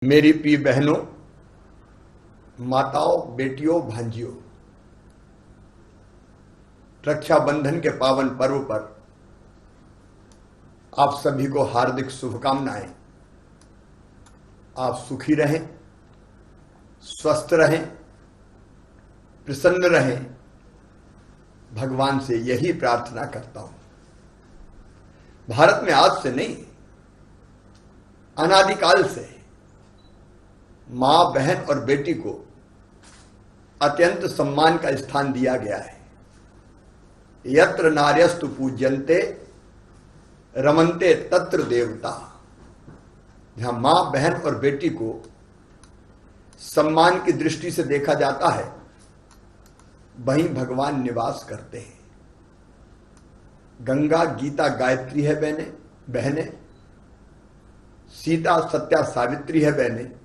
मेरी प्रिय बहनों, माताओं, बेटियों, भांजियों, रक्षाबंधन के पावन पर्व पर आप सभी को हार्दिक शुभकामनाएं। आप सुखी रहें, स्वस्थ रहें, प्रसन्न रहें, भगवान से यही प्रार्थना करता हूं। भारत में आज से नहीं, अनादिकाल से मां, बहन और बेटी को अत्यंत सम्मान का स्थान दिया गया है। यत्र नार्यस्तु पूज्यन्ते रमन्ते तत्र देवता। जहां मां, बहन और बेटी को सम्मान की दृष्टि से देखा जाता है, वहीं भगवान निवास करते हैं। गंगा, गीता, गायत्री है बहनें, सीता, सत्या, सावित्री है बहनें,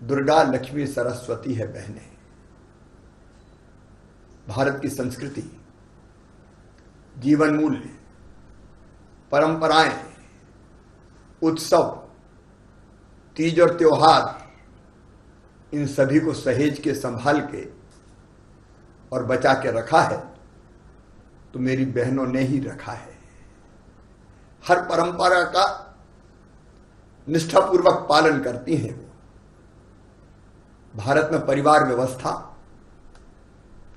दुर्गा, लक्ष्मी, सरस्वती है बहनें। भारत की संस्कृति, जीवन मूल्य, परंपराएं, उत्सव, तीज और त्योहार, इन सभी को सहेज के, संभाल के और बचा के रखा है तो मेरी बहनों ने ही रखा है। हर परंपरा का निष्ठापूर्वक पालन करती हैं वो। भारत में परिवार व्यवस्था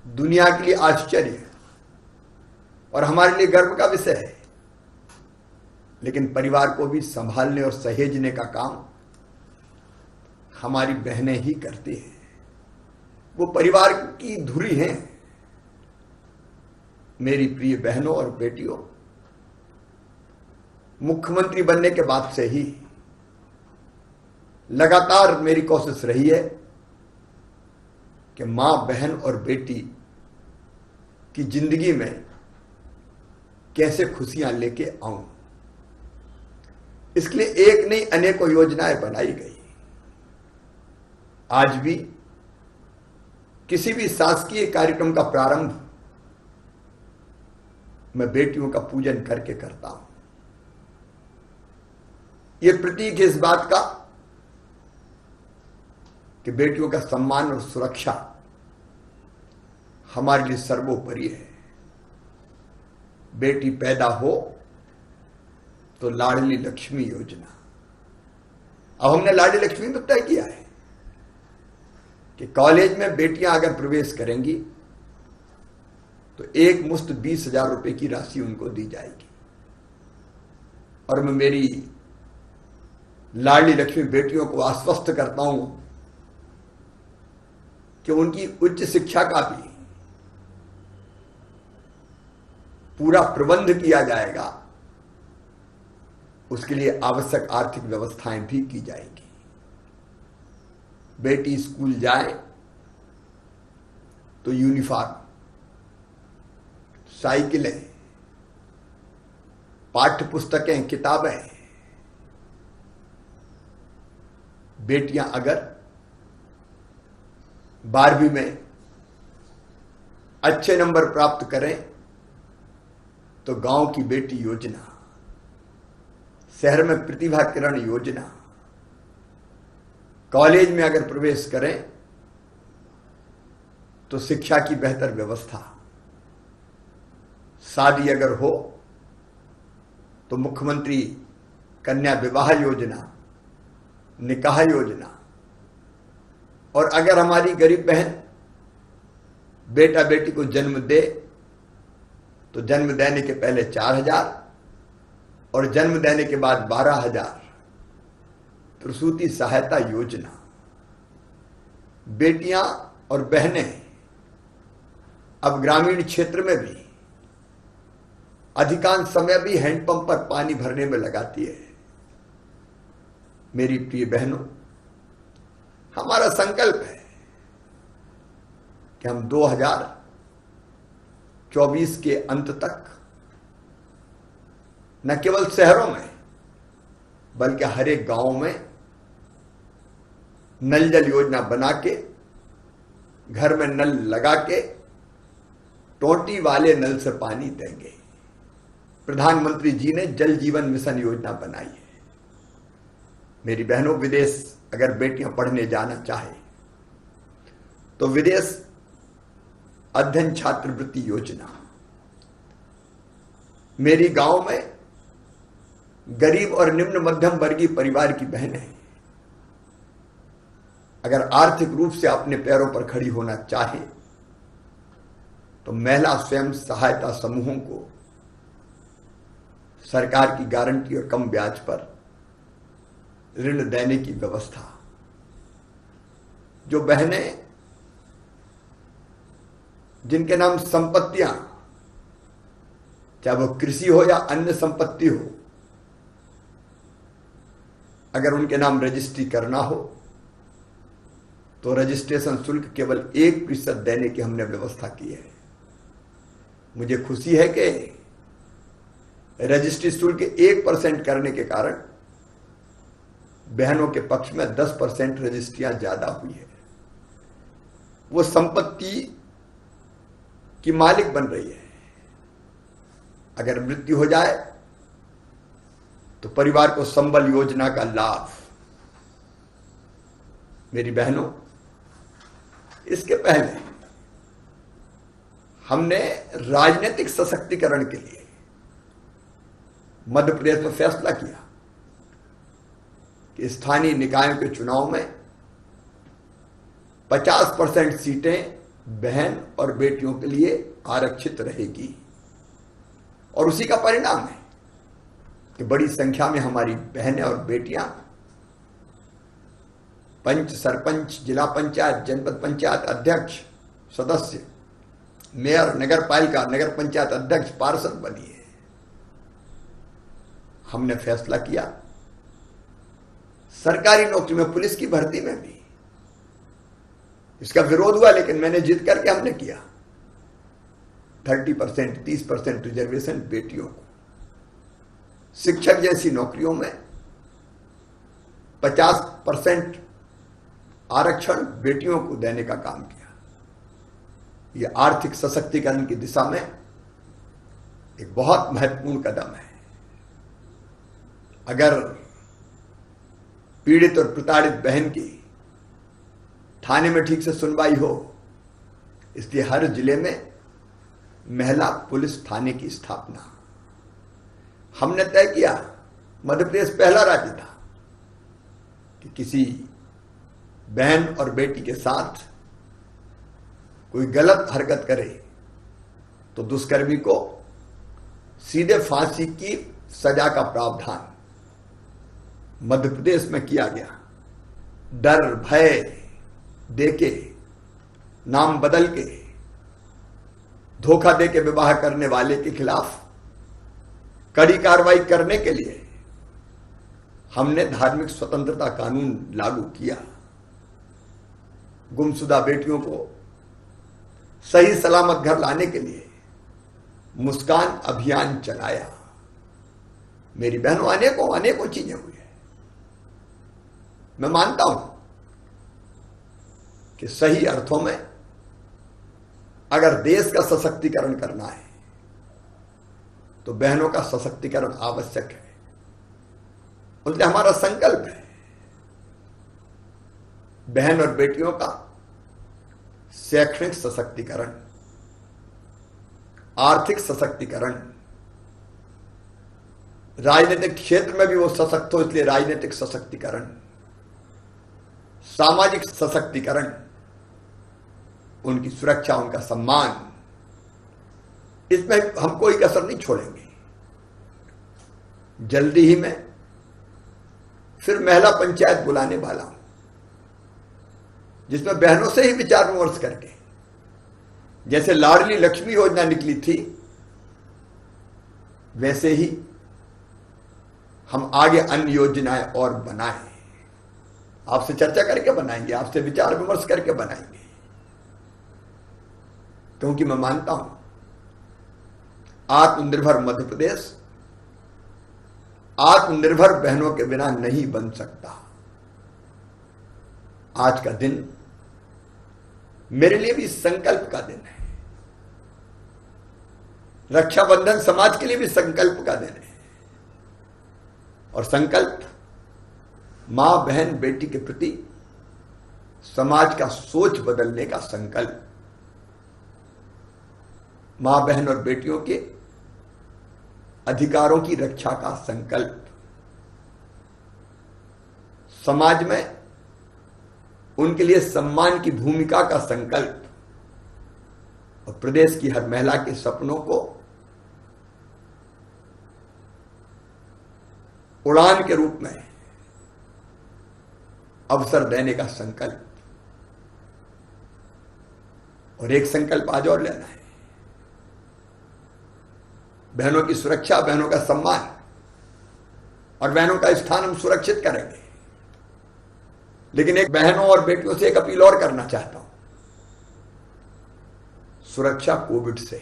दुनिया के लिए आश्चर्य और हमारे लिए गर्व का विषय है, लेकिन परिवार को भी संभालने और सहेजने का काम हमारी बहनें ही करती हैं। वो परिवार की धुरी हैं। मेरी प्रिय बहनों और बेटियों, मुख्यमंत्री बनने के बाद से ही लगातार मेरी कोशिश रही है कि मां, बहन और बेटी की जिंदगी में कैसे खुशियां लेके आऊं। इसके लिए एक नहीं, अनेकों योजनाएं बनाई गई। आज भी किसी भी शासकीय कार्यक्रम का प्रारंभ मैं बेटियों का पूजन करके करता हूं। यह प्रतीक है इस बात का कि बेटियों का सम्मान और सुरक्षा हमारे लिए सर्वोपरि है। बेटी पैदा हो तो लाडली लक्ष्मी योजना। अब हमने लाडली लक्ष्मी तो तय किया है कि कॉलेज में बेटियां अगर प्रवेश करेंगी तो एक मुश्त 20,000 रुपए की राशि उनको दी जाएगी। और मैं मेरी लाडली लक्ष्मी बेटियों को आश्वस्त करता हूं कि उनकी उच्च शिक्षा का भी पूरा प्रबंध किया जाएगा। उसके लिए आवश्यक आर्थिक व्यवस्थाएं भी की जाएंगी। बेटी स्कूल जाए तो यूनिफॉर्म, साइकिलें, पाठ्य पुस्तकें, किताबें। बेटियां अगर 12वीं में अच्छे नंबर प्राप्त करें तो गांव की बेटी योजना, शहर में प्रतिभा किरण योजना, कॉलेज में अगर प्रवेश करें तो शिक्षा की बेहतर व्यवस्था, शादी अगर हो तो मुख्यमंत्री कन्या विवाह योजना, निकाह योजना। और अगर हमारी गरीब बहन बेटा बेटी को जन्म दे तो जन्म देने के पहले 4,000 और जन्म देने के बाद 12,000 प्रसूति सहायता योजना। बेटियां और बहनें अब ग्रामीण क्षेत्र में भी अधिकांश समय भी हैंडपंप पर पानी भरने में लगाती है। मेरी प्रिय बहनों, हमारा संकल्प है कि हम 2024 के अंत तक न केवल शहरों में बल्कि हर एक गांव में नल जल योजना बना के, घर में नल लगा के टोटी वाले नल से पानी देंगे। प्रधानमंत्री जी ने जल जीवन मिशन योजना बनाई है। मेरी बहनों, विदेश अगर बेटियां पढ़ने जाना चाहे तो विदेश अध्ययन छात्रवृत्ति योजना, मेरी गांव में गरीब और निम्न मध्यम वर्गीय परिवार की बहनें अगर आर्थिक रूप से अपने पैरों पर खड़ी होना चाहे तो महिला स्वयं सहायता समूहों को सरकार की गारंटी और कम ब्याज पर ऋण देने की व्यवस्था। जो बहनें जिनके नाम संपत्तियां, चाहे वो कृषि हो या अन्य संपत्ति हो, अगर उनके नाम रजिस्ट्री करना हो तो रजिस्ट्रेशन शुल्क केवल 1% देने की हमने व्यवस्था की है। मुझे खुशी है कि रजिस्ट्री शुल्क 1% करने के कारण बहनों के पक्ष में 10% रजिस्ट्रियां ज्यादा हुई है। वो संपत्ति की मालिक बन रही है। अगर मृत्यु हो जाए तो परिवार को संबल योजना का लाभ। मेरी बहनों, इसके पहले हमने राजनीतिक सशक्तिकरण के लिए मध्य प्रदेश में फैसला किया कि स्थानीय निकायों के चुनाव में 50% सीटें बहन और बेटियों के लिए आरक्षित रहेगी। और उसी का परिणाम है कि बड़ी संख्या में हमारी बहनें और बेटियां पंच, सरपंच, जिला पंचायत, जनपद पंचायत अध्यक्ष, सदस्य, मेयर, नगर पालिका, नगर पंचायत अध्यक्ष, पार्षद बनी है। हमने फैसला किया सरकारी नौकरी में, पुलिस की भर्ती में भी इसका विरोध हुआ, लेकिन मैंने जिद करके हमने किया 30%, 30% रिजर्वेशन बेटियों को। शिक्षक जैसी नौकरियों में 50% आरक्षण बेटियों को देने का काम किया। यह आर्थिक सशक्तिकरण की दिशा में एक बहुत महत्वपूर्ण कदम है। अगर पीड़ित और प्रताड़ित बहन की थाने में ठीक से सुनवाई हो, इसलिए हर जिले में महिला पुलिस थाने की स्थापना हमने तय किया। मध्य प्रदेश पहला राज्य था कि किसी बहन और बेटी के साथ कोई गलत हरकत करे तो दुष्कर्मी को सीधे फांसी की सजा का प्रावधान मध्य प्रदेश में किया गया। डर भय देके, नाम बदल के, धोखा देके विवाह करने वाले के खिलाफ कड़ी कार्रवाई करने के लिए हमने धार्मिक स्वतंत्रता कानून लागू किया। गुमशुदा बेटियों को सही सलामत घर लाने के लिए मुस्कान अभियान चलाया। मेरी बहनों, अनेकों चीजें हुई है। मैं मानता हूं कि सही अर्थों में अगर देश का सशक्तिकरण करना है तो बहनों का सशक्तिकरण आवश्यक है। इसलिए हमारा संकल्प है बहन और बेटियों का शैक्षणिक सशक्तिकरण, आर्थिक सशक्तिकरण, राजनीतिक क्षेत्र में भी वो सशक्त हो इसलिए राजनीतिक सशक्तिकरण, सामाजिक सशक्तिकरण, उनकी सुरक्षा, उनका सम्मान, इसमें हम कोई कसर नहीं छोड़ेंगे। जल्दी ही मैं फिर महिला पंचायत बुलाने वाला हूं जिसमें बहनों से ही विचार विमर्श करके, जैसे लाडली लक्ष्मी योजना निकली थी वैसे ही हम आगे अन्य योजनाएं और बनाएं। आपसे चर्चा करके बनाएंगे, आपसे विचार विमर्श करके बनाएंगे, क्योंकि मैं मानता हूं आत्मनिर्भर मध्य प्रदेश आत्मनिर्भर बहनों के बिना नहीं बन सकता। आज का दिन मेरे लिए भी संकल्प का दिन है। रक्षाबंधन समाज के लिए भी संकल्प का दिन है। और संकल्प मां बहन बेटी के प्रति समाज का सोच बदलने का संकल्प, मां बहन और बेटियों के अधिकारों की रक्षा का संकल्प, समाज में उनके लिए सम्मान की भूमिका का संकल्प और प्रदेश की हर महिला के सपनों को उड़ान के रूप में अवसर देने का संकल्प। और एक संकल्प आज और लेना है, बहनों की सुरक्षा, बहनों का सम्मान और बहनों का स्थान हम सुरक्षित करेंगे। लेकिन एक बहनों और बेटियों से एक अपील और करना चाहता हूं, सुरक्षा कोविड से,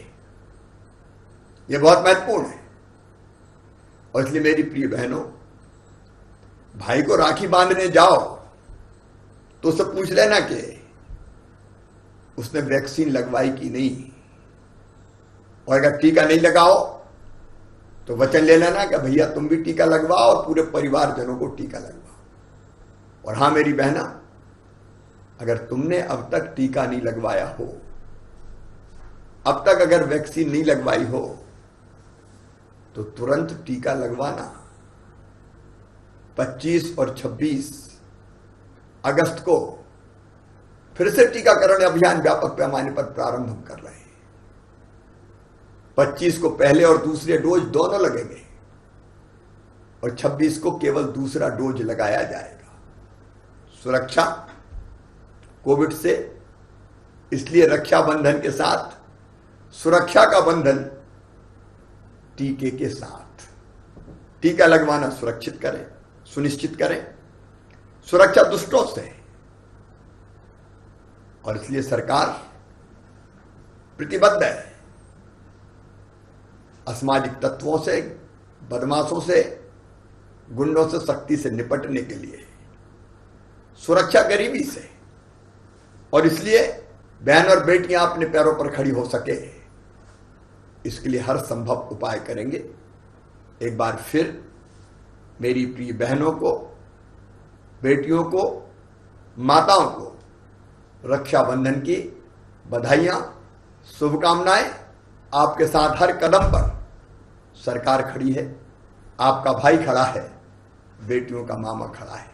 यह बहुत महत्वपूर्ण है। और इसलिए मेरी प्रिय बहनों, भाई को राखी बांधने जाओ तो उससे पूछ लेना कि उसने वैक्सीन लगवाई कि नहीं, और अगर टीका नहीं लगाओ तो वचन ले लेना कि भैया तुम भी टीका लगवाओ और पूरे परिवारजनों को टीका लगवाओ। और हां मेरी बहना, अगर तुमने अब तक टीका नहीं लगवाया हो, अब तक अगर वैक्सीन नहीं लगवाई हो, तो तुरंत टीका लगवाना। 25 और 26 अगस्त को फिर से टीकाकरण अभियान व्यापक पैमाने पर प्रारंभ हम कर रहे हैं। 25 को पहले और दूसरे डोज दोनों लगेंगे और 26 को केवल दूसरा डोज लगाया जाएगा। सुरक्षा कोविड से, इसलिए रक्षाबंधन के साथ सुरक्षा का बंधन टीके के साथ। टीका लगवाना सुरक्षित करें, सुनिश्चित करें, सुरक्षा दुष्टों से। और इसलिए सरकार प्रतिबद्ध है असामाजिक तत्वों से, बदमाशों से, गुंडों से सख्ती से निपटने के लिए, सुरक्षा गरीबी से। और इसलिए बहन और बेटियां अपने पैरों पर खड़ी हो सके, इसके लिए हर संभव उपाय करेंगे। एक बार फिर मेरी प्रिय बहनों को, बेटियों को, माताओं को रक्षाबंधन की बधाइयां, शुभकामनाएं। आपके साथ हर कदम पर सरकार खड़ी है, आपका भाई खड़ा है, बेटियों का मामा खड़ा है।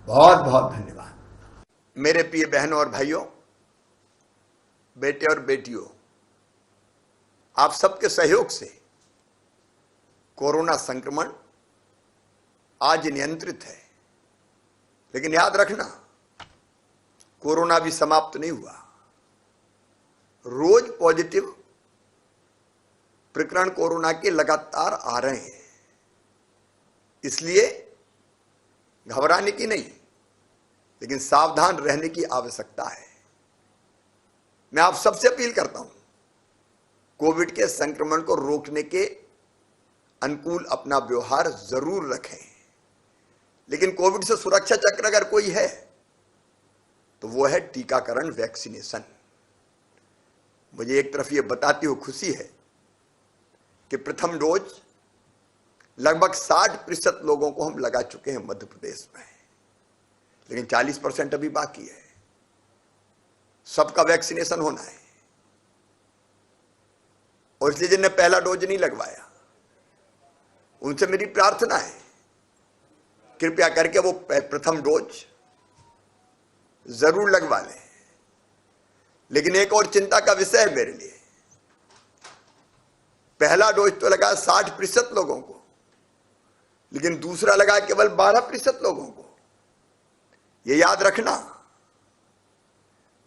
बहुत बहुत धन्यवाद। मेरे प्रिय बहनों और भाइयों, बेटे और बेटियों, आप सबके सहयोग से कोरोना संक्रमण आज नियंत्रित है। लेकिन याद रखना, कोरोना भी समाप्त नहीं हुआ। रोज पॉजिटिव प्रकरण कोरोना के लगातार आ रहे हैं। इसलिए घबराने की नहीं, लेकिन सावधान रहने की आवश्यकता है। मैं आप सबसे अपील करता हूं, कोविड के संक्रमण को रोकने के अनुकूल अपना व्यवहार जरूर रखें। लेकिन कोविड से सुरक्षा चक्र अगर कोई है तो वो है टीकाकरण, वैक्सीनेशन। मुझे एक तरफ ये बताती हुई खुशी है कि प्रथम डोज लगभग 60% लोगों को हम लगा चुके हैं मध्य प्रदेश में, लेकिन 40% अभी बाकी है। सबका वैक्सीनेशन होना है। और इसलिए जिन्हें पहला डोज नहीं लगवाया, उनसे मेरी प्रार्थना है, कृपया करके वो प्रथम डोज जरूर लगवा लें। लेकिन एक और चिंता का विषय है मेरे लिए, पहला डोज तो लगा 60% लोगों को, लेकिन दूसरा लगा केवल 12% लोगों को। यह याद रखना,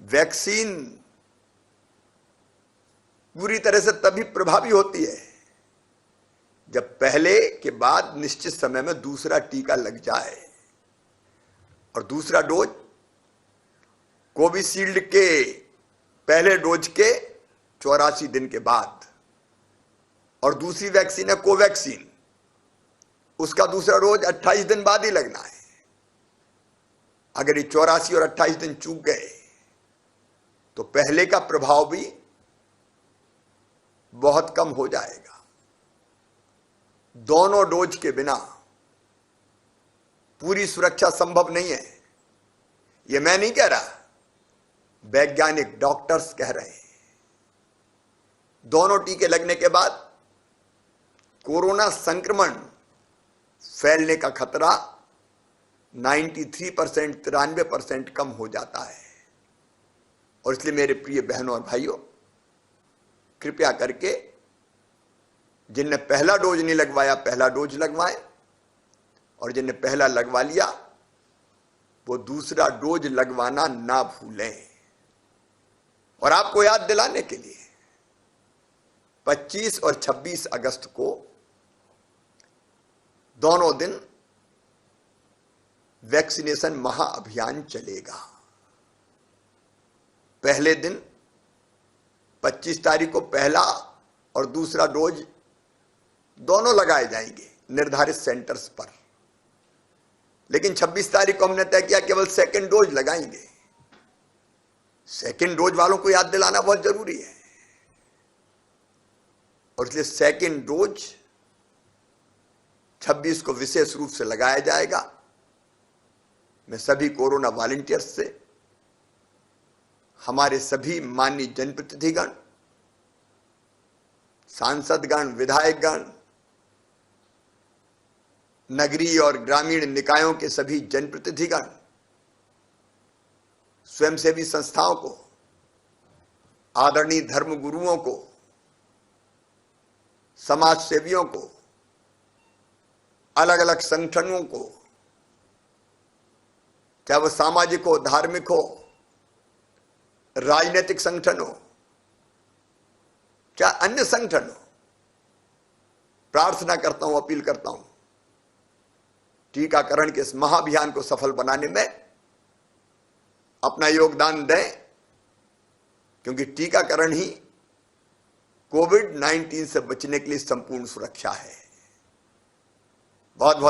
वैक्सीन पूरी तरह से तभी प्रभावी होती है जब पहले के बाद निश्चित समय में दूसरा टीका लग जाए। और दूसरा डोज कोविशील्ड के पहले डोज के 84 दिन के बाद, और दूसरी वैक्सीन है कोवैक्सीन, उसका दूसरा डोज 28 दिन बाद ही लगना है। अगर ये 84 और 28 दिन चूक गए तो पहले का प्रभाव भी बहुत कम हो जाएगा। दोनों डोज के बिना पूरी सुरक्षा संभव नहीं है। यह मैं नहीं कह रहा, वैज्ञानिक डॉक्टर्स कह रहे हैं। दोनों टीके लगने के बाद कोरोना संक्रमण फैलने का खतरा 93%, 93% कम हो जाता है। और इसलिए मेरे प्रिय बहनों और भाइयों, कृपया करके जिनने पहला डोज नहीं लगवाया, पहला डोज लगवाएं, और जिनने पहला लगवा लिया वो दूसरा डोज लगवाना ना भूलें। और आपको याद दिलाने के लिए 25 और 26 अगस्त को दोनों दिन वैक्सीनेशन महाअभियान चलेगा। पहले दिन 25 तारीख को पहला और दूसरा डोज दोनों लगाए जाएंगे निर्धारित सेंटर्स पर, लेकिन 26 तारीख को हमने तय किया केवल सेकंड डोज लगाएंगे। सेकंड डोज वालों को याद दिलाना बहुत जरूरी है, और इसलिए सेकंड डोज 26 को विशेष रूप से लगाया जाएगा। मैं सभी कोरोना वॉलंटियर्स से, हमारे सभी माननीय जनप्रतिनिधिगण, सांसदगण, विधायकगण, नगरीय और ग्रामीण निकायों के सभी जनप्रतिनिधिगण, स्वयंसेवी संस्थाओं को, आदरणीय धर्मगुरुओं को, समाज सेवियों को, अलग अलग संगठनों को, चाहे वो सामाजिक हो, धार्मिक हो, राजनीतिक संगठन हो, चाहे अन्य संगठन हो, प्रार्थना करता हूं, अपील करता हूं, टीकाकरण के इस महाअभियान को सफल बनाने में अपना योगदान दें, क्योंकि टीकाकरण ही कोविड-19 से बचने के लिए संपूर्ण सुरक्षा है। बहुत बहुत